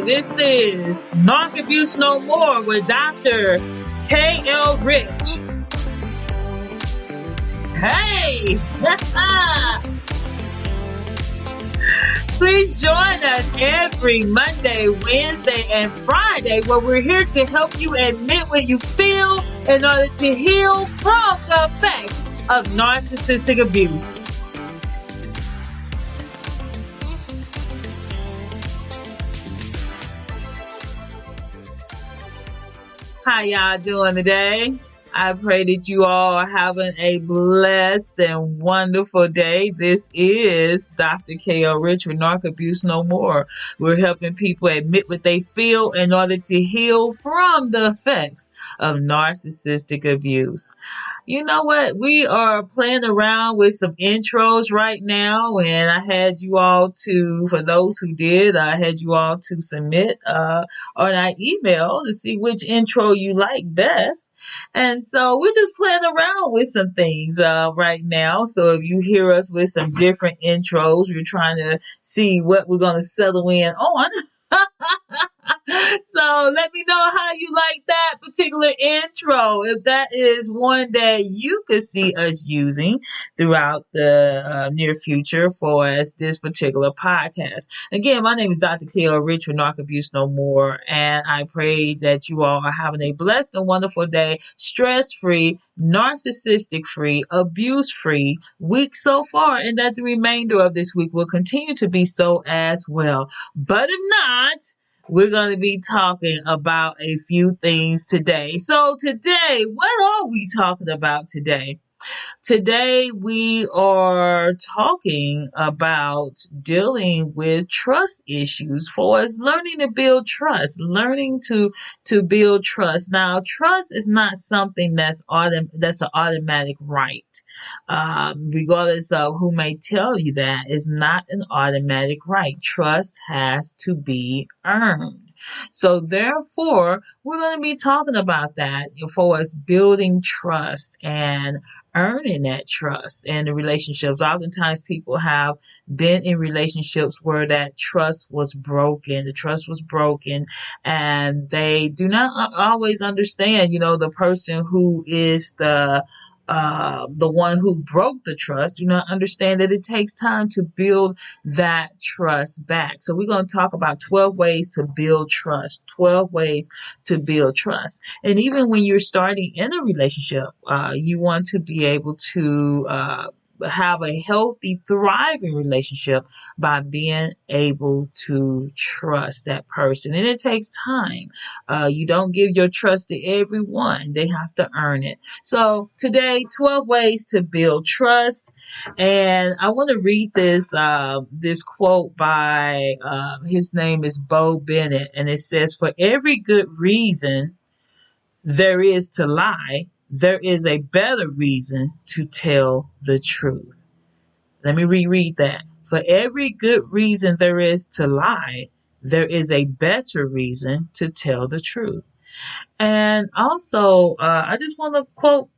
This is Narc Abuse No More with Dr. K.L. Rich. Hey! Please join us every Monday, Wednesday, and Friday where we're here to help you admit what you feel in order to heal from the effects of narcissistic abuse. How y'all doing today? I pray that you all are having a blessed and wonderful day. This is Dr. K.L. Rich with Narc Abuse No More. We're helping people admit what they feel in order to heal from the effects of narcissistic abuse. You know what? We are playing around with some intros right now, and I had you all to, for those who did, I had you all to submit on our email to see which intro you like best. And so we're just playing around with some things right now. So if you hear us with some different intros, we're trying to see what we're going to settle in on. So let me know how you like that particular intro. If that is one that you could see us using throughout the near future for us, this particular podcast. Again, my name is Dr. K.L. Rich with Narc Abuse No More, and I pray that you all are having a blessed and wonderful day, stress-free, narcissistic-free, abuse-free week so far, and that the remainder of this week will continue to be so as well. But if not, we're going to be talking about a few things today. So today, what are we talking about today? Today, we are talking about dealing with trust issues for us, learning to build trust, learning to build trust. Now, trust is not something that's an automatic right. Regardless of who may tell you that, it's not an automatic right. Trust has to be earned. So therefore, we're going to be talking about that for us building trust and earning that trust in the relationships. Oftentimes people have been in relationships where that trust was broken. The trust was broken and they do not always understand, the person who is the one who broke the trust do not understand that it takes time to build that trust back. So we're going to talk about 12 ways to build trust, 12 ways to build trust. And even when you're starting in a relationship, you want to be able to have a healthy, thriving relationship by being able to trust that person. And it takes time. You don't give your trust to everyone. They have to earn it. So today, 12 ways to build trust. And I want to read this quote by, his name is Bo Bennett. And it says, "For every good reason there is to lie, there is a better reason to tell the truth." Let me reread that. For every good reason there is to lie, there is a better reason to tell the truth. And also, I just want to quote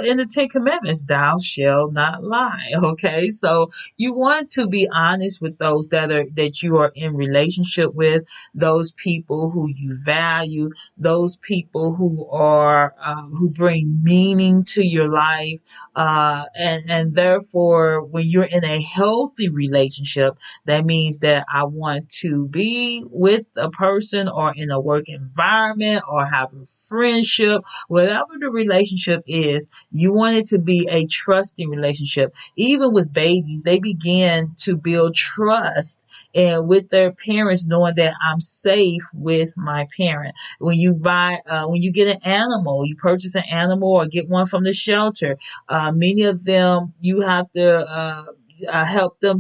in the Ten Commandments, "Thou shalt not lie." Okay, so you want to be honest with those that you are in relationship with, those people who you value, those people who are who bring meaning to your life, and therefore, when you're in a healthy relationship, that means that I want to be with a person or in a work environment or have a friendship, whatever the relationship is, you want it to be a trusting relationship. Even with babies, they begin to build trust and with their parents, knowing that I'm safe with my parent. When you get an animal, you purchase an animal or get one from the shelter, many of them you have to help them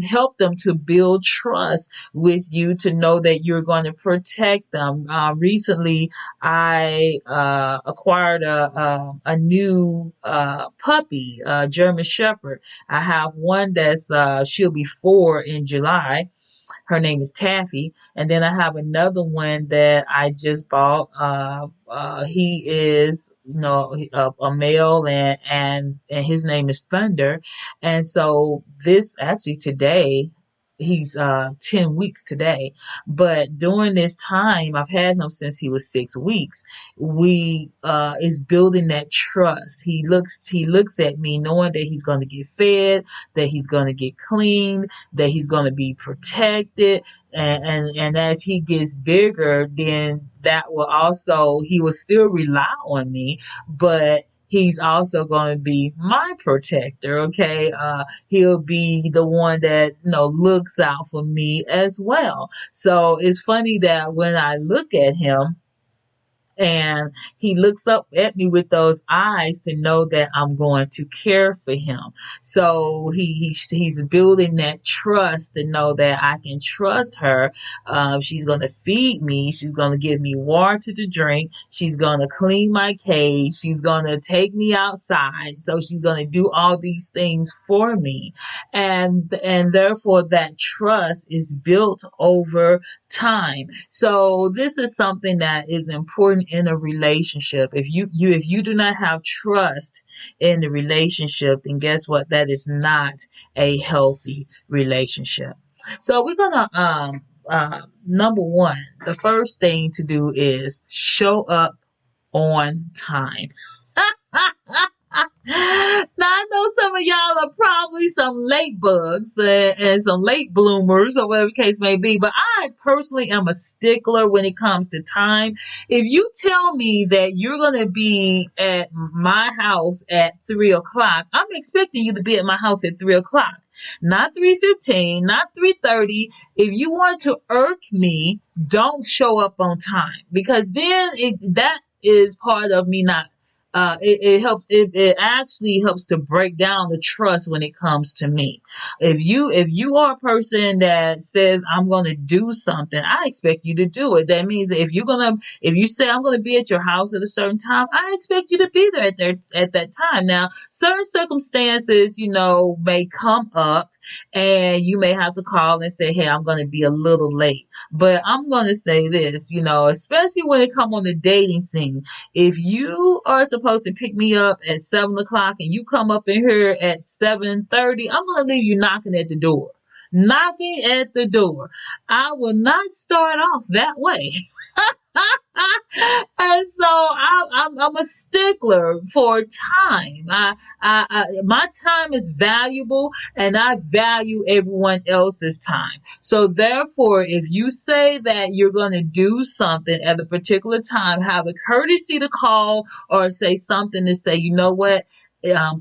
to build trust with you, to know that you're going to protect them. Recently, I acquired a new puppy, German Shepherd. I have one that's she'll be 4 in July. Her name is Taffy. And then I have another one that I just bought. He is, a male, and his name is Thunder. And so this actually today he's 10 weeks today, but during this time I've had him since he was 6 weeks. We is building that trust. He looks at me knowing that he's going to get fed, that he's going to get cleaned, that he's going to be protected, and as he gets bigger, then that will also, he will still rely on me, but he's also going to be my protector. Okay, he'll be the one that looks out for me as well. So it's funny that when I look at him and he looks up at me with those eyes to know that I'm going to care for him. So he's building that trust to know that I can trust her. She's going to feed me. She's going to give me water to drink. She's going to clean my cage. She's going to take me outside. So she's going to do all these things for me. And therefore that trust is built over time. So this is something that is important in a relationship. If you do not have trust in the relationship, then guess what? That is not a healthy relationship. So we're gonna number one, the first thing to do is show up on time. Now I know some of y'all are probably some late bugs and some late bloomers or whatever the case may be, but I personally am a stickler when it comes to time. If you tell me that you're going to be at my house at 3 o'clock, I'm expecting you to be at my house at 3 o'clock, not 3:15, not 3:30. If you want to irk me, don't show up on time, because then that is part of me not it helps it actually helps to break down the trust when it comes to me. If you are a person that says I'm going to do something, I expect you to do it. That means that if you say I'm going to be at your house at a certain time, I expect you to be there at that time. Now certain circumstances may come up and you may have to call and say, hey, I'm going to be a little late. But I'm going to say this, especially when it comes on the dating scene. If you are supposed to pick me up at 7 o'clock and you come up in here at 7:30, I'm gonna leave you knocking at the door. Knocking at the door. I will not start off that way. And so I'm a stickler for time. My time is valuable, and I value everyone else's time. So therefore, if you say that you're going to do something at a particular time, have the courtesy to call or say something to say, you know what?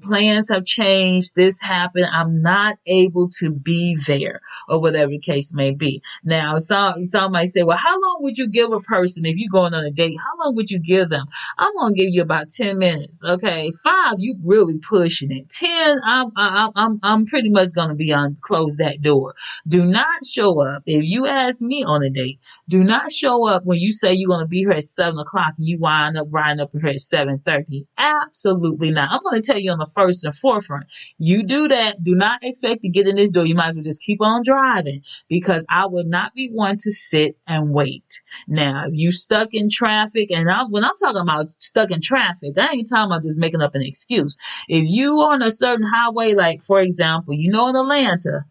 Plans have changed. This happened. I'm not able to be there, or whatever the case may be. Now, some might say, well, how long would you give a person if you're going on a date? How long would you give them? I'm going to give you about 10 minutes. Okay. 5, you really pushing it. 10, I'm pretty much going to be on close that door. Do not show up. If you ask me on a date, do not show up when you say you're going to be here at 7 o'clock and you wind up riding up here at 7:30. Absolutely not. I'm going to tell you on the first and forefront. You do that, do not expect to get in this door. You might as well just keep on driving, because I will not be one to sit and wait. Now, if you stuck in traffic, and when I'm talking about stuck in traffic, I ain't talking about just making up an excuse. If you on a certain highway, like for example, in Atlanta,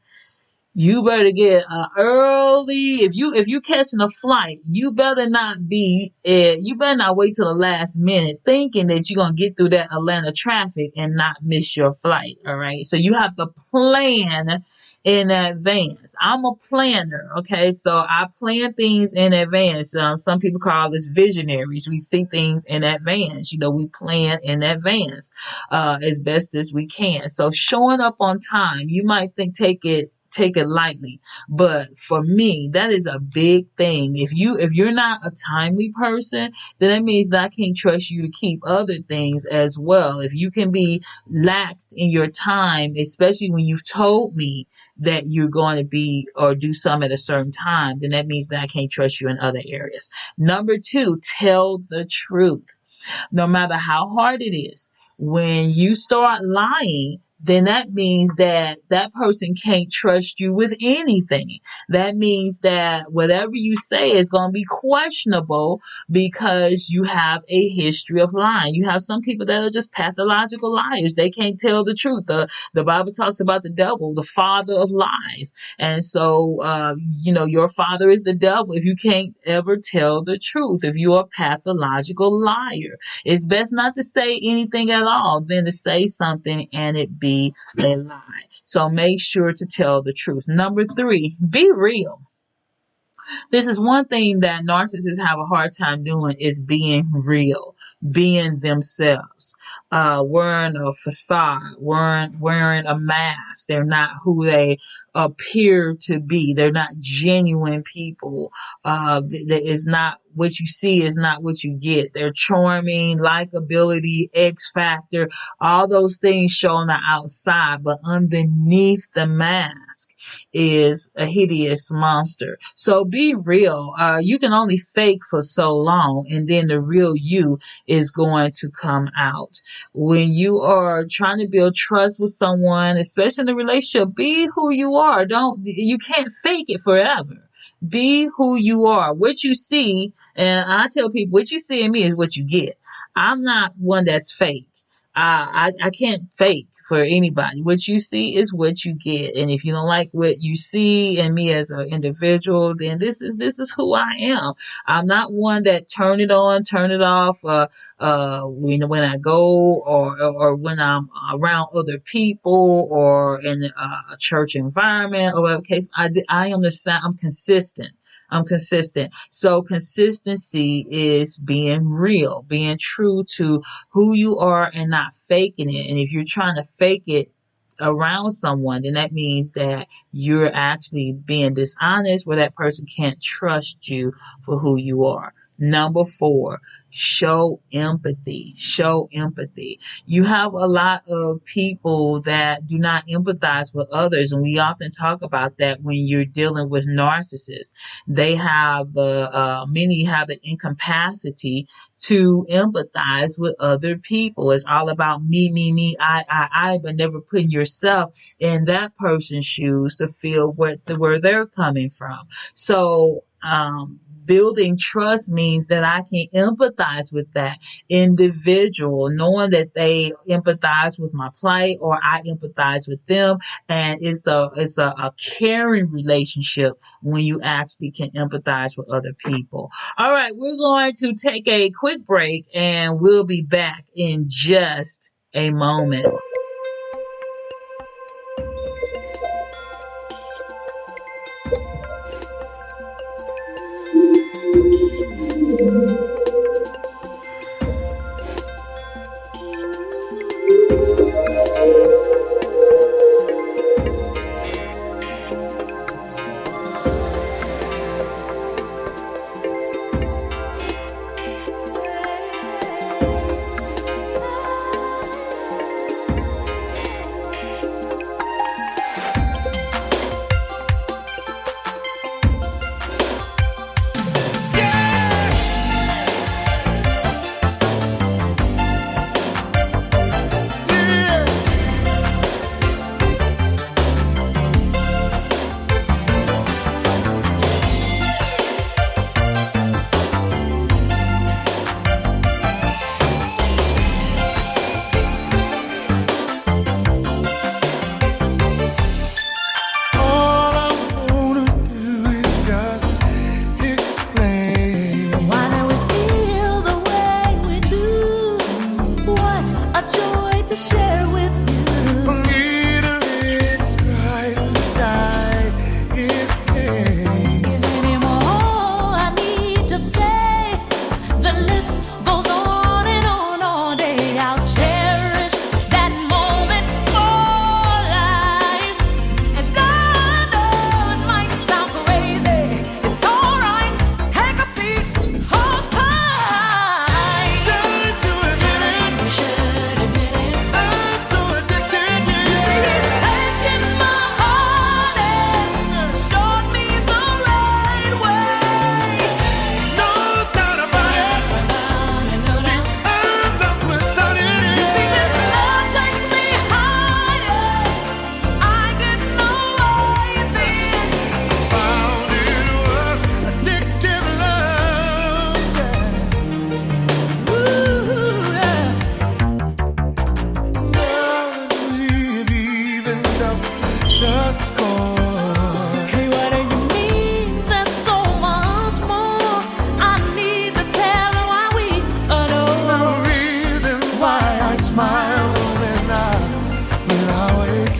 you better get early. If you catching a flight, you better not wait till the last minute thinking that you're gonna get through that Atlanta traffic and not miss your flight. All right. So you have to plan in advance. I'm a planner. Okay. So I plan things in advance. Some people call us visionaries. We see things in advance. We plan in advance, as best as we can. So showing up on time, you might take it lightly, but for me that is a big thing. If you're not a timely person, then that means that I can't trust you to keep other things as well. If you can be laxed in your time, especially when you've told me that you're going to be or do something at a certain time, then that means that I can't trust you in other areas. Number 2, tell the truth. No matter how hard it is, when you start lying, then that means that that person can't trust you with anything. That means that whatever you say is going to be questionable because you have a history of lying. You have some people that are just pathological liars. They can't tell the truth. The Bible talks about the devil, the father of lies. And so, your father is the devil if you can't ever tell the truth, if you're a pathological liar. It's best not to say anything at all than to say something and it be a lie. So make sure to tell the truth. Number 3, be real. This is one thing that narcissists have a hard time doing is being real, being themselves, wearing a facade, wearing a mask. They're not who they appear to be. They're not genuine people. Is not what you see is not what you get. They're charming, likability, X factor, all those things show on the outside, but underneath the mask is a hideous monster. So be real. You can only fake for so long, and then the real you is going to come out. When you are trying to build trust with someone, especially in a relationship, be who you are. You can't fake it forever. Be who you are. What you see, and I tell people, what you see in me is what you get. I'm not one that's fake. I can't fake for anybody. What you see is what you get. And if you don't like what you see in me as an individual, then this is who I am. I'm not one that turn it on, turn it off, when I go or when I'm around other people or in a church environment or whatever case. I am the same. I'm consistent. I'm consistent. So consistency is being real, being true to who you are and not faking it. And if you're trying to fake it around someone, then that means that you're actually being dishonest where that person can't trust you for who you are. Number 4, show empathy. Show empathy. You have a lot of people that do not empathize with others, and we often talk about that when you're dealing with narcissists. They have many have the incapacity to empathize with other people. It's all about me, I, but never putting yourself in that person's shoes to feel where they're coming from. So, building trust means that I can empathize with that individual, knowing that they empathize with my plight or I empathize with them. And it's a caring relationship when you actually can empathize with other people. All right, we're going to take a quick break and we'll be back in just a moment.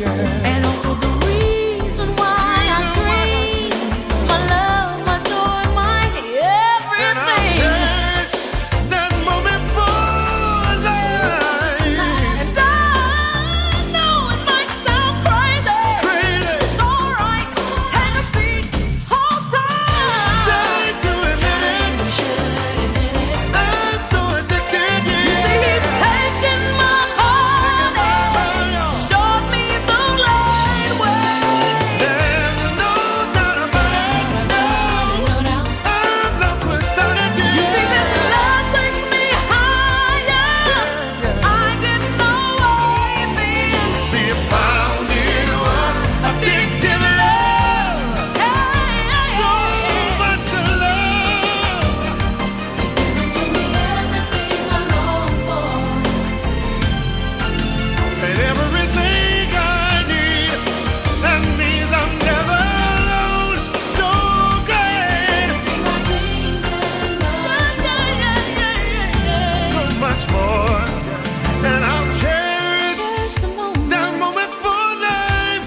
And also the reason why I dream, my love, my joy, my everything. And I'll cherish that moment for life. And I know it might sound crazy. It's alright, take a seat, hold tight. Time to admit it, I'm so addicted. You see, he's taking my heart and showed me the right way. There's no doubt about it, no, I'm lost without it. You see, this love takes me higher. I didn't know what it meant. See, I found it was addictive love. So much love. He's giving to me everything I long for. And everything I need, that means I'm never alone. So glad. Everything I dream and love. So much more. And I'll cherish that moment for life,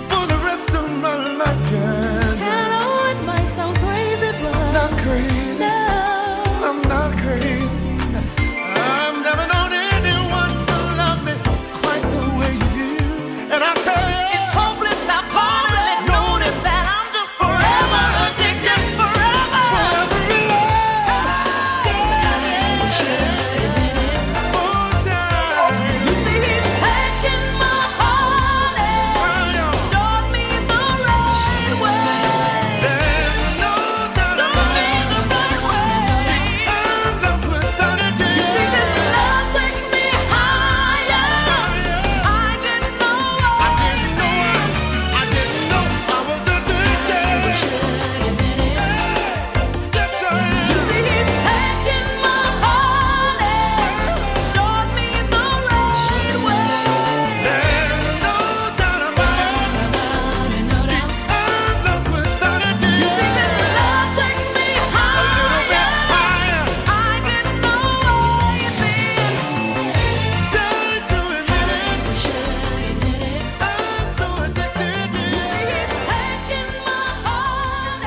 for the rest of my life. And I know it might sound crazy, but not crazy. No, I'm not crazy. I've never known anyone to love me quite the way you do. And I tell you, it's hopeless. I finally noticed that I'm just forever addicted, forever in love. You see, he's taking my heart and showed me the right way. There's no doubt about it. The right way. I'm lost without it. You see, this love takes me higher. I didn't know I was addicted. Yes, I am. You see, he's taking my heart and showed me the right way. There's no doubt about it. I'm lost without it. You see, this love takes me higher. I didn't know what it meant. Time to admit it, I'm so addicted. You see, he's taking my heart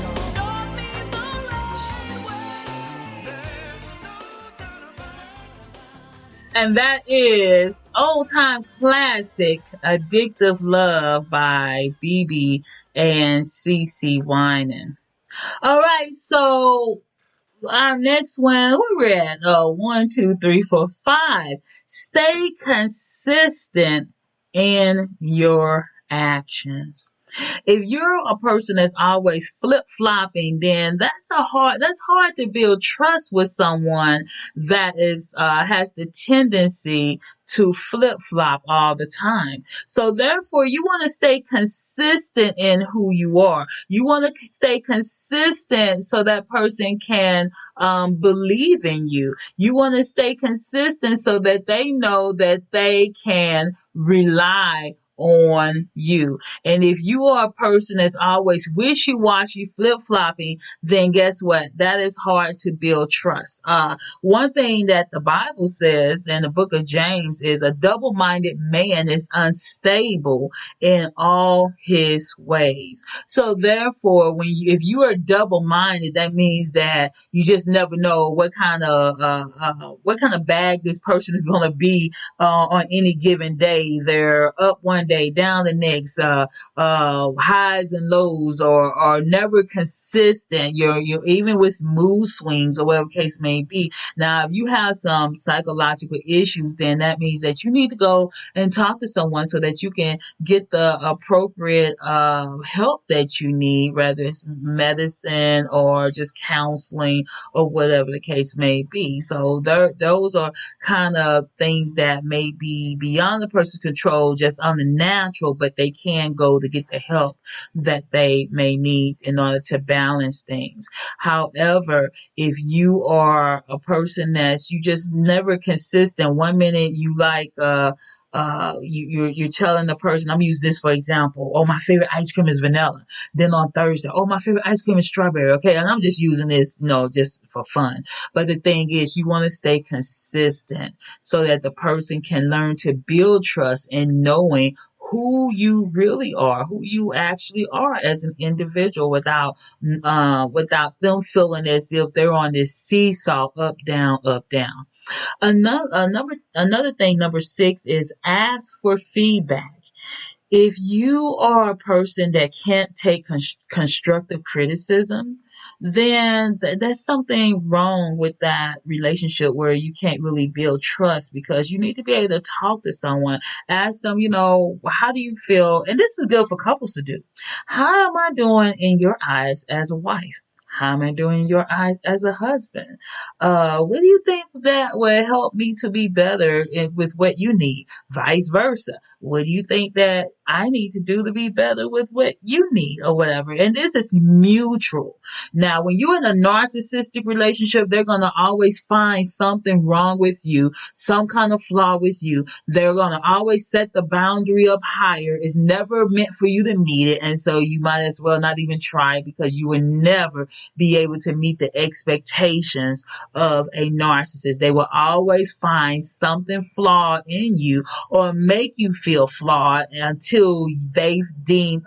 and showed me the right way. And that is old time classic Addictive Love by BB and CC Winan. All right, so our next one, where we're at? 1, 2, 3, 4, 5. Stay consistent in your actions. If you're a person that's always flip-flopping, then that's hard to build trust with someone that is has the tendency to flip-flop all the time. So therefore, you want to stay consistent in who you are. You want to stay consistent so that person can believe in you. You want to stay consistent so that they know that they can rely on you. And if you are a person that's always wishy-washy, flip-flopping, then guess what? That is hard to build trust. One thing that the Bible says in the book of James is a double-minded man is unstable in all his ways. So therefore, if you are double-minded, that means that you just never know what kind of bag this person is going to be on any given day. They're up one day, down the next. Highs and lows are never consistent. You're even with mood swings or whatever case may be. Now, if you have some psychological issues, then that means that you need to go and talk to someone so that you can get the appropriate help that you need, whether it's medicine or just counseling or whatever the case may be. So those are kind of things that may be beyond the person's control, just on the natural, but they can go to get the help that they may need in order to balance things. However, if you are a person that's you just never consistent, one minute you like you're telling the person, I'm using this for example, oh, my favorite ice cream is vanilla. Then on Thursday, oh, my favorite ice cream is strawberry. Okay, and I'm just using this, just for fun. But the thing is, you want to stay consistent so that the person can learn to build trust in knowing who you really are, who you actually are as an individual without them feeling as if they're on this seesaw, up, down, up, down. Another thing, number six, is ask for feedback. If you are a person that can't take constructive criticism, then that's something wrong with that relationship where you can't really build trust, because you need to be able to talk to someone, ask them, how do you feel? And this is good for couples to do. How am I doing in your eyes as a wife? How am I doing in your eyes as a husband? What do you think that would help me to be better with what you need? Vice versa. What do you think that I need to do to be better with what you need, or whatever? And this is mutual. Now, when you're in a narcissistic relationship, they're going to always find something wrong with you, some kind of flaw with you. They're going to always set the boundary up higher. It's never meant for you to meet it. And so you might as well not even try, because you will never be able to meet the expectations of a narcissist. They will always find something flawed in you, or make you feel flawed, until they deem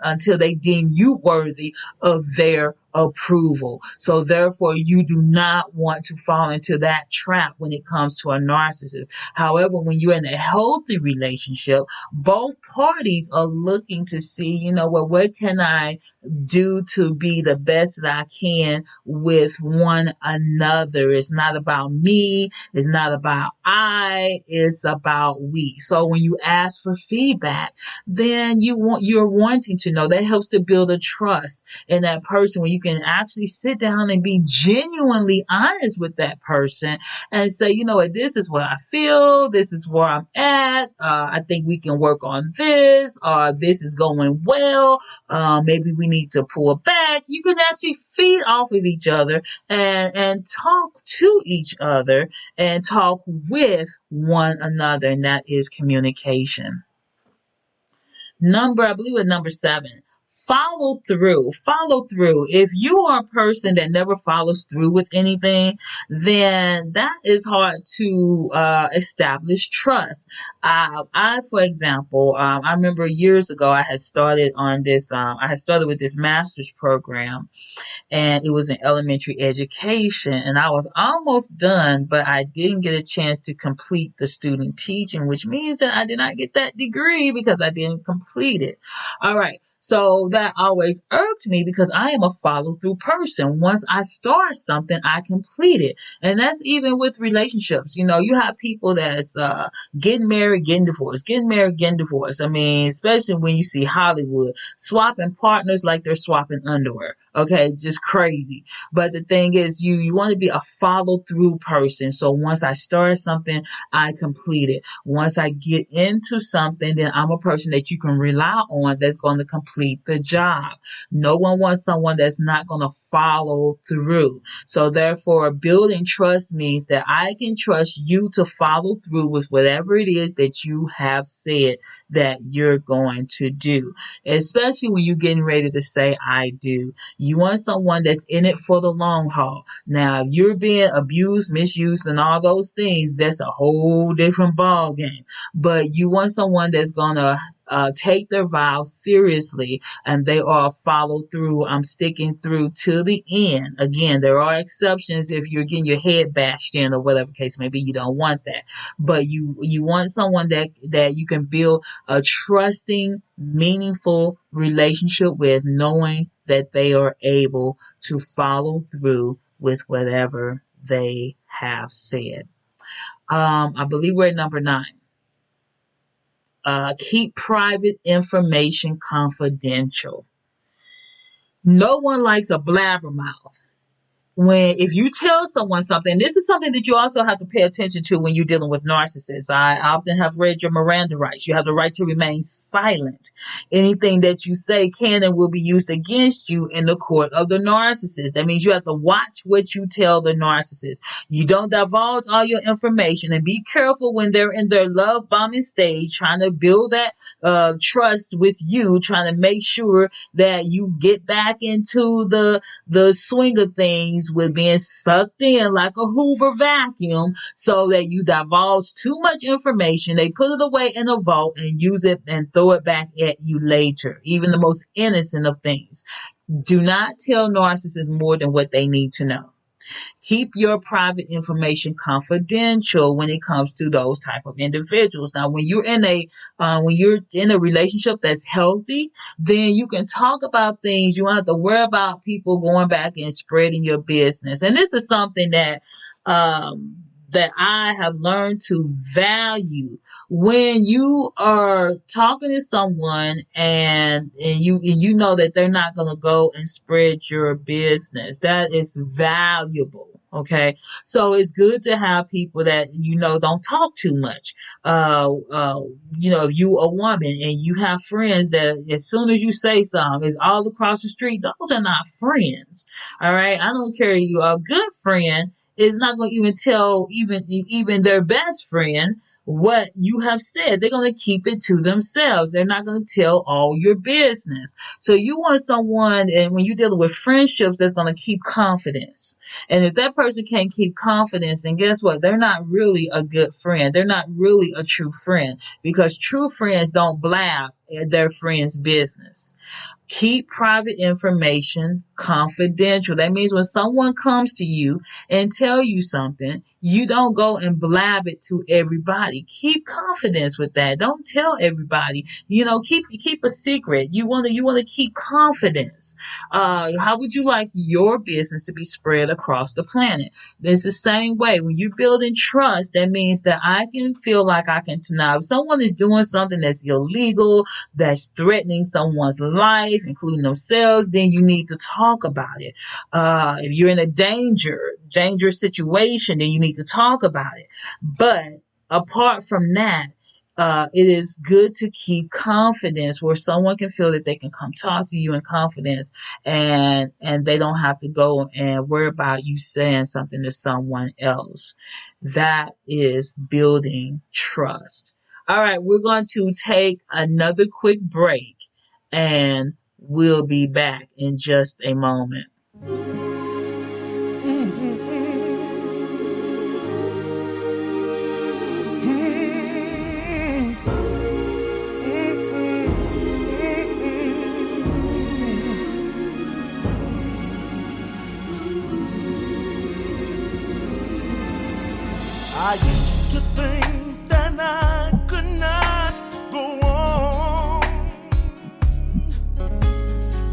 you worthy of their approval. So therefore, you do not want to fall into that trap when it comes to a narcissist. However, when you're in a healthy relationship, both parties are looking to see, well, what can I do to be the best that I can with one another? It's not about me. It's not about I. It's about we. So when you ask for feedback, then you're wanting to know. That helps to build a trust in that person, when you can actually sit down and be genuinely honest with that person and say, what, this is what I feel. This is where I'm at. I think we can work on this. This is going well. Maybe we need to pull back. You can actually feed off of each other and talk to each other and talk with one another. And that is communication. I believe it's number 7. Follow through. Follow through. If you are a person that never follows through with anything, then that is hard to establish trust. For example, I remember years ago I had started on this. I had started with this master's program, and it was in elementary education, and I was almost done, but I didn't get a chance to complete the student teaching, which means that I did not get that degree because I didn't complete it. All right. So that always irked me, because I am a follow through person. Once I start something, I complete it. And that's even with relationships. You have people that's getting married, getting divorced, getting married, getting divorced. I mean, especially when you see Hollywood swapping partners like they're swapping underwear. Okay, just crazy. But the thing is, you want to be a follow through person. So once I start something, I complete it. Once I get into something, then I'm a person that you can rely on, that's going to complete the job. No one wants someone that's not going to follow through. So therefore, building trust means that I can trust you to follow through with whatever it is that you have said that you're going to do, especially when you're getting ready to say, I do. You want someone that's in it for the long haul. Now, if you're being abused, misused, and all those things, that's a whole different ball game. But you want someone that's going to take their vows seriously, and they are follow through. I'm sticking through to the end. Again, there are exceptions if you're getting your head bashed in or whatever case may be. You don't want that, but you want someone that you can build a trusting, meaningful relationship with, knowing that they are able to follow through with whatever they have said. I believe we're at number 9. Keep private information confidential. No one likes a blabbermouth. If you tell someone something, this is something that you also have to pay attention to when you're dealing with narcissists. I often have read your Miranda rights. You have the right to remain silent. Anything that you say can and will be used against you in the court of the narcissist. That means you have to watch what you tell the narcissist. You don't divulge all your information, and be careful when they're in their love bombing stage, trying to build that trust with you, trying to make sure that you get back into the swing of things things with being sucked in like a Hoover vacuum so that you divulge too much information. They put it away in a vault and use it and throw it back at you later. Even the most innocent of things. Do not tell narcissists more than what they need to know. Keep your private information confidential when it comes to those type of individuals. Now, when you're in a relationship that's healthy, then you can talk about things. You don't have to worry about people going back and spreading your business. And this is something that I have learned to value. When you are talking to someone and you know that they're not going to go and spread your business, that is valuable. Okay, so it's good to have people that don't talk too much. If you a woman and you have friends that as soon as you say something, it's all across the street. Those are not friends. All right, I don't care. You are a good friend is not going to even tell even their best friend what you have said. They're going to keep it to themselves. They're not going to tell all your business. So you want someone, and when you're dealing with friendships, that's going to keep confidence. And if that person can't keep confidence, then guess what? They're not really a good friend. They're not really a true friend, because true friends don't blab their friends' business. Keep private information confidential. That means when someone comes to you and tell you something, you don't go and blab it to everybody. Keep confidence with that. Don't tell everybody. Keep a secret. You want to keep confidence. How would you like your business to be spread across the planet? It's the same way. When you're building trust, that means that I can feel like I can now. If someone is doing something that's illegal, that's threatening someone's life, including themselves, then you need to talk about it. If you're in a dangerous situation, then you need to talk about it. But apart from that, it is good to keep confidence where someone can feel that they can come talk to you in confidence, and they don't have to go and worry about you saying something to someone else. That is building trust. All right, we're going to take another quick break, and we'll be back in just a moment. I used to think that I could not go on,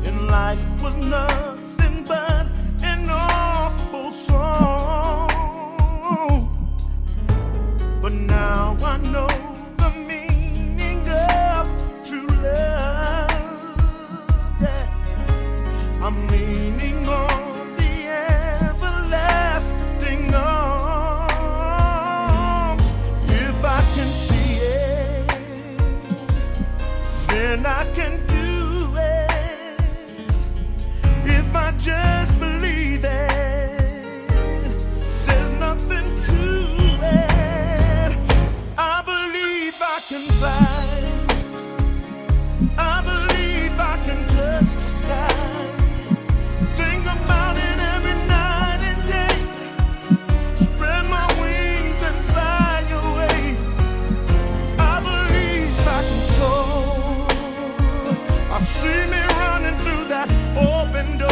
and life was nothing but an awful song. But now I know the meaning of true love. Yeah. I'm leaning on the everlasting arms. If I can see it, then I can do it. If I just believe it, there's nothing to it. I believe I can fly. I believe I can touch the sky. Think about it every night and day. Spread my wings and fly away. I believe I can soar. I see me running through that open door.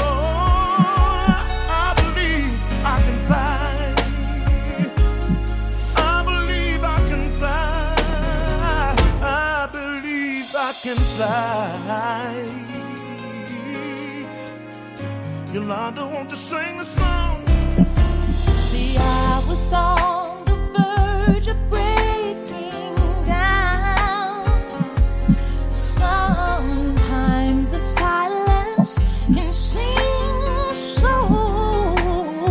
I believe I can fly. I believe I can fly. I believe I can fly. Yolanda, won't you sing the song? See, I was on the verge of breaking down. Sometimes the silence can seem so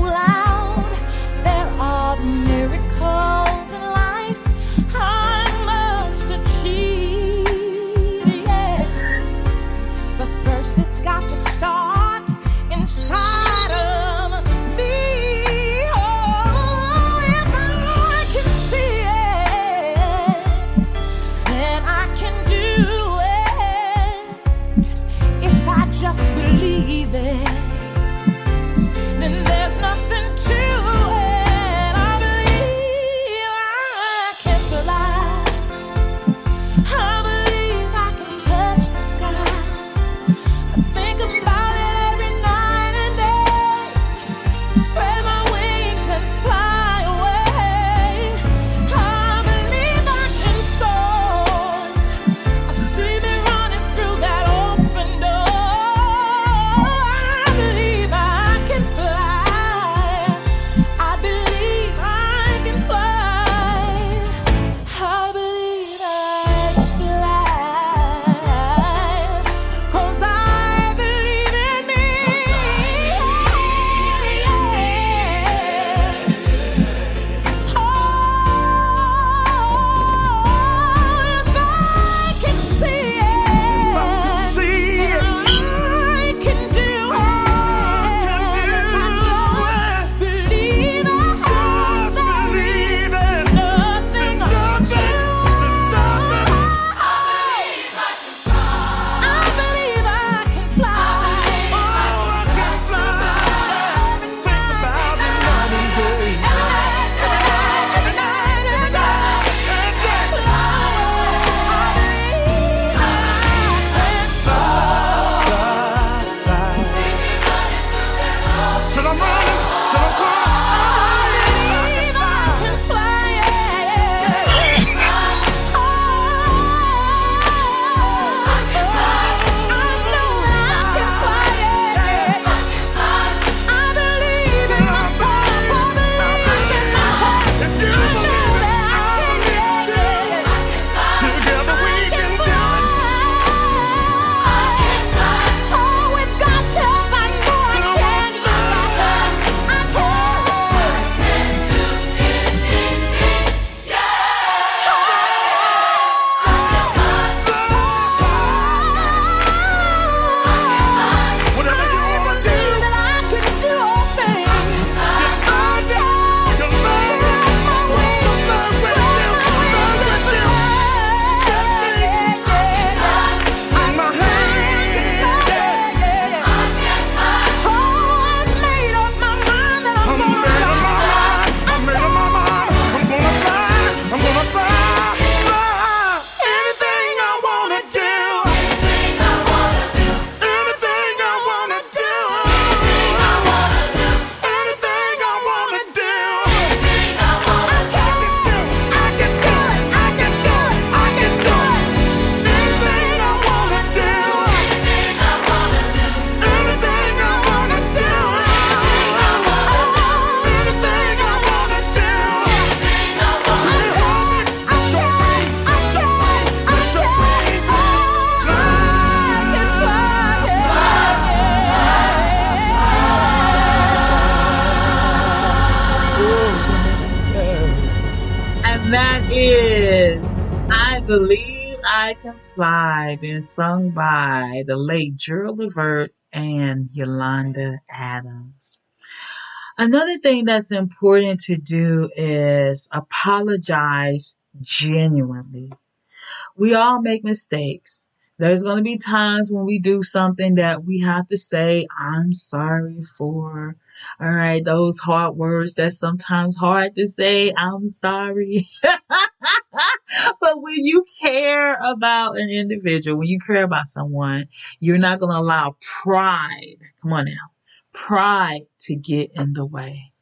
loud. There are miracles in life I must achieve, yeah. But first it's got to start inside of me. Oh, if I Believe I Can Fly, being sung by the late Gerald Levert and Yolanda Adams. Another thing that's important to do is apologize genuinely. We all make mistakes. There's going to be times when we do something that we have to say, I'm sorry for. All right, those hard words that's sometimes hard to say, I'm sorry. But when you care about an individual, when you care about someone, you're not going to allow pride, come on now, pride to get in the way.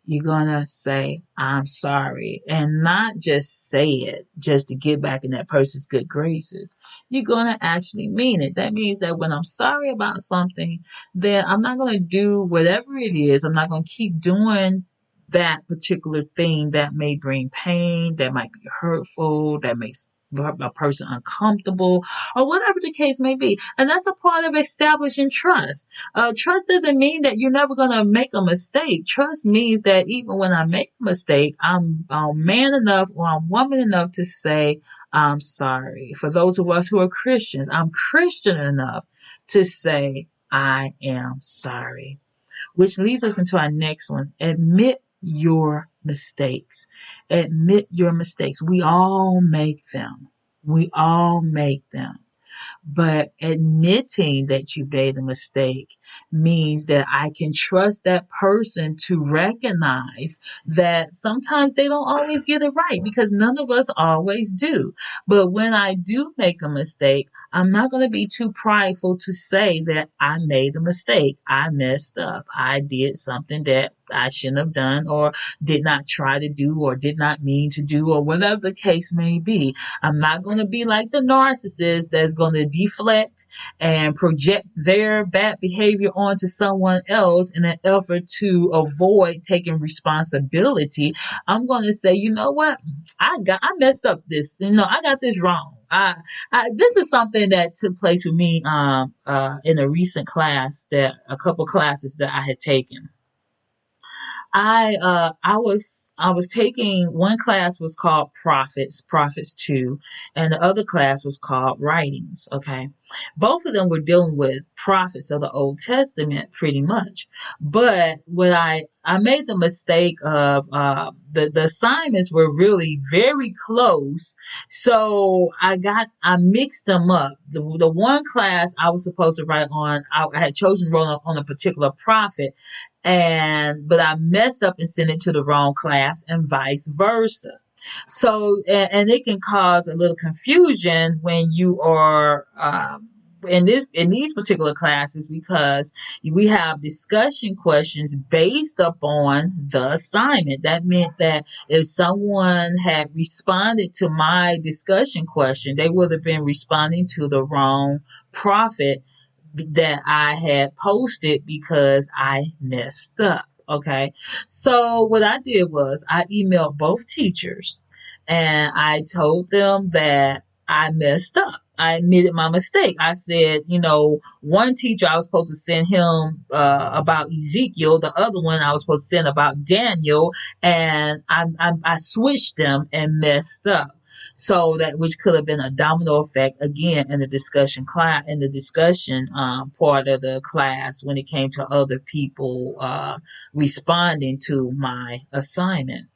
You're gonna say, I'm sorry, and not just say it just to get back in that person's good graces. You're gonna actually mean it. That means that when I'm sorry about something, then I'm not gonna do whatever it is. I'm not gonna keep doing that particular thing that may bring pain, that might be hurtful, that makes a person uncomfortable, or whatever the case may be. And that's a part of establishing trust. Trust doesn't mean that you're never going to make a mistake. Trust means that even when I make a mistake, I'm man enough or I'm woman enough to say, I'm sorry. For those of us who are Christians, I'm Christian enough to say, I am sorry. Which leads us into our next one. Admit your mistakes. Admit your mistakes. We all make them. We all make them. But admitting that you made a mistake means that I can trust that person to recognize that sometimes they don't always get it right, because none of us always do. But when I do make a mistake, I'm not going to be too prideful to say that I made a mistake. I messed up. I did something that I shouldn't have done, or did not try to do, or did not mean to do, or whatever the case may be. I'm not going to be like the narcissist that's going to deflect and project their bad behavior onto someone else in an effort to avoid taking responsibility. I'm going to say, you know what? I messed up this. I got this wrong. This is something that took place with me in a recent class, that a couple classes that I had taken. I was taking, one class was called Prophets 2, and the other class was called Writings. Okay, both of them were dealing with prophets of the Old Testament pretty much, but what I made the mistake of the assignments were really very close, so I mixed them up. The one class I was supposed to write on, I had chosen to write on a particular prophet, but I messed up and sent it to the wrong class, and vice versa. So, and it can cause a little confusion when you are in these particular classes, because we have discussion questions based upon the assignment. That meant that if someone had responded to my discussion question, they would have been responding to the wrong prophet that I had posted because I messed up. Okay. So what I did was I emailed both teachers and I told them that I messed up. I admitted my mistake. I said, one teacher I was supposed to send him about Ezekiel, the other one I was supposed to send about Daniel, and I switched them and messed up. So that, which could have been a domino effect again in the discussion class, in the discussion part of the class, when it came to other people responding to my assignment.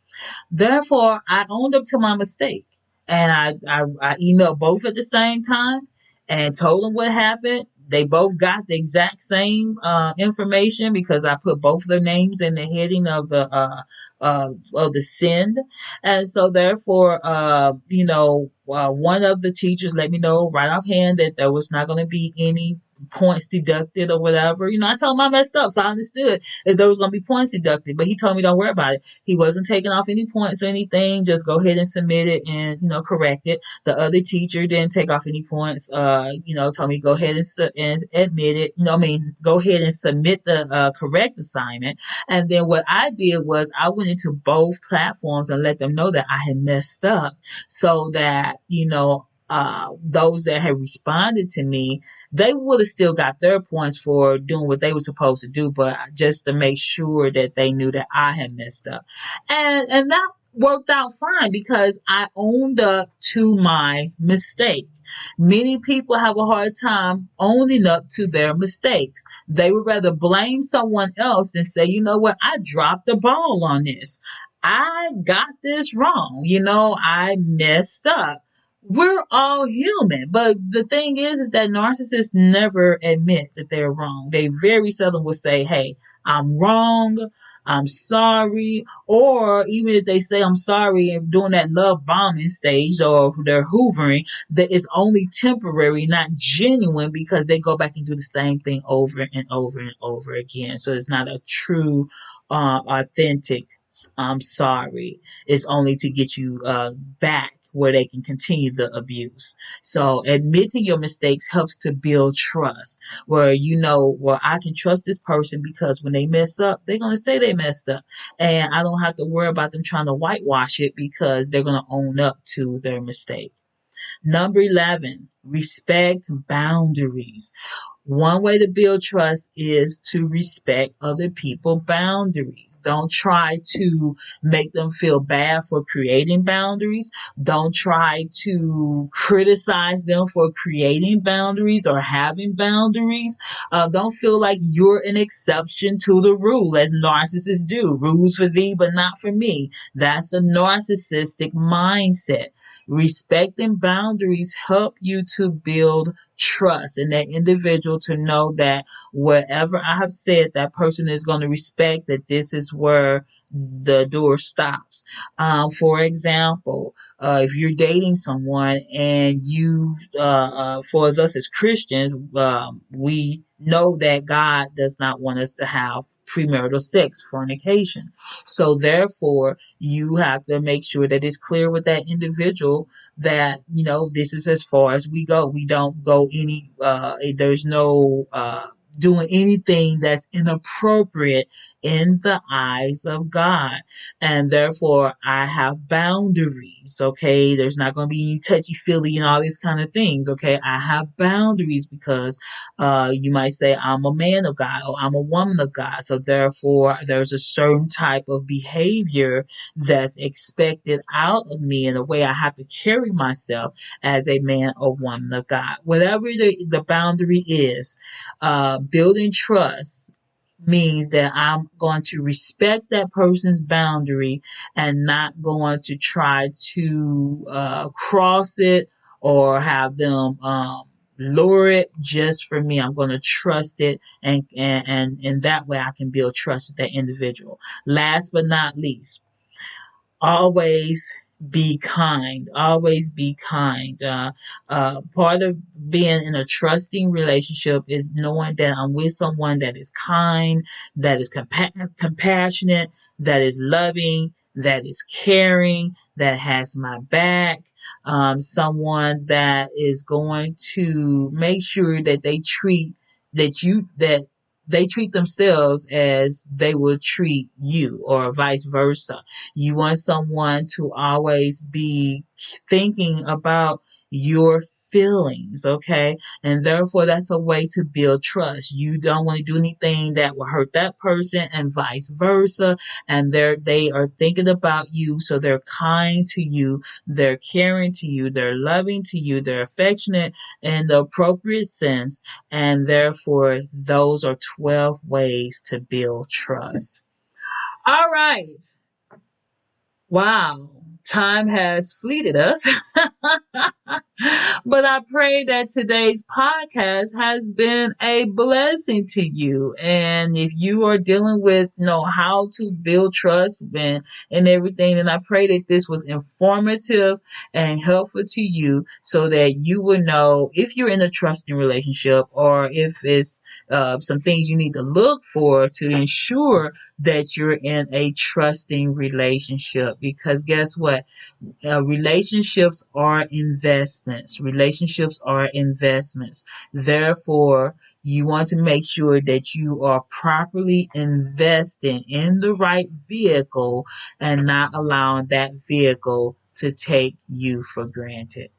Therefore, I owned up to my mistake, and I emailed both at the same time and told them what happened. They both got the exact same information, because I put both their names in the heading of the send, and so therefore, one of the teachers let me know right offhand that there was not going to be any points deducted or whatever. I told him I messed up, so I understood that there was going to be points deducted, but he told me don't worry about it. He wasn't taking off any points or anything. Just go ahead and submit it and, correct it. The other teacher didn't take off any points, told me go ahead and admit it, go ahead and submit the correct assignment. And then what I did was I went into both platforms and let them know that I had messed up, so that, those that had responded to me, they would have still got their points for doing what they were supposed to do, but just to make sure that they knew that I had messed up. And that worked out fine because I owned up to my mistake. Many people have a hard time owning up to their mistakes. They would rather blame someone else than say, you know what, I dropped the ball on this. I got this wrong. I messed up. We're all human. But the thing is that narcissists never admit that they're wrong. They very seldom will say, hey, I'm wrong. I'm sorry. Or even if they say I'm sorry and doing that love bombing stage or they're hoovering, that it's only temporary, not genuine, because they go back and do the same thing over and over and over again. So it's not a true, authentic I'm sorry. It's only to get you back where they can continue the abuse. So admitting your mistakes helps to build trust, where well, I can trust this person because when they mess up, they're going to say they messed up. And I don't have to worry about them trying to whitewash it because they're going to own up to their mistake. Number 11, respect boundaries. One way to build trust is to respect other people's boundaries. Don't try to make them feel bad for creating boundaries. Don't try to criticize them for creating boundaries or having boundaries. Don't feel like you're an exception to the rule, as narcissists do. Rules for thee, but not for me. That's the narcissistic mindset. Respecting boundaries help you to build trust in that individual, to know that whatever I have said, that person is going to respect that this is where the door stops. For example, if you're dating someone and for us as Christians, we know that God does not want us to have premarital sex, fornication. So therefore, you have to make sure that it's clear with that individual that this is as far as we go. We don't go there's no doing anything that's inappropriate in the eyes of God. And therefore, I have boundaries, okay? There's not going to be any touchy-feely and all these kind of things, okay? I have boundaries because you might say, I'm a man of God or I'm a woman of God. So therefore, there's a certain type of behavior that's expected out of me and the way I have to carry myself as a man or woman of God. Whatever the boundary is, building trust means that I'm going to respect that person's boundary and not going to try to cross it or have them lure it just for me. I'm going to trust it, and that way I can build trust with that individual. Last but not least, always be kind. Always be kind. Part of being in a trusting relationship is knowing that I'm with someone that is kind, that is compassionate, that is loving, that is caring, that has my back. Someone that is going to make sure that they treat themselves as they will treat you, or vice versa. You want someone to always be thinking about your feelings, okay? And therefore, that's a way to build trust. You don't want to do anything that will hurt that person, and vice versa. And they are thinking about you, so they're kind to you, they're caring to you, they're loving to you, they're affectionate in the appropriate sense. And therefore, those are 12 ways to build trust. All right. Wow. Time has fleeted us. But I pray that today's podcast has been a blessing to you. And if you are dealing with, how to build trust and everything, then I pray that this was informative and helpful to you, so that you will know if you're in a trusting relationship, or if it's some things you need to look for to ensure that you're in a trusting relationship. Because guess what? Relationships are investments. Relationships are investments. Therefore, you want to make sure that you are properly investing in the right vehicle and not allowing that vehicle to take you for granted.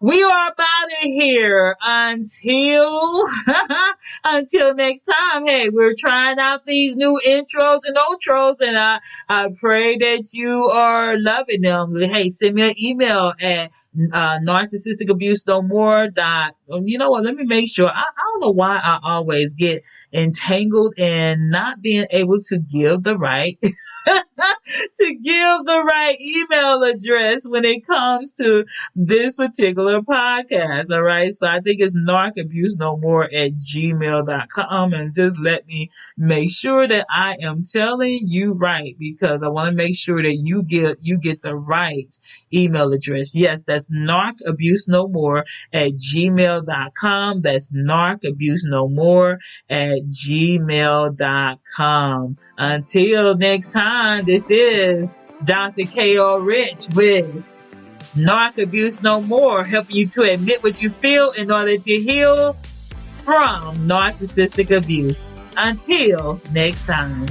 We are up out of here until until next time. Hey, we're trying out these new intros and outros, and I pray that you are loving them. Hey, send me an email at narcissistic abuse no more dot. You know what? Let me make sure. I don't know why I always get entangled in not being able to give the right to give the right email address when it comes to this particular podcast. All right. So I think it's narcabusenomore at gmail.com. And just let me make sure that I am telling you right, because I want to make sure that you get the right email address. Yes, that's narcabusenomore at gmail.com. That's narcabusenomore at gmail.com. Until next time, this is Dr. K.O. Rich with Narc Abuse No More, helping you to admit what you feel in order to heal from narcissistic abuse. Until next time.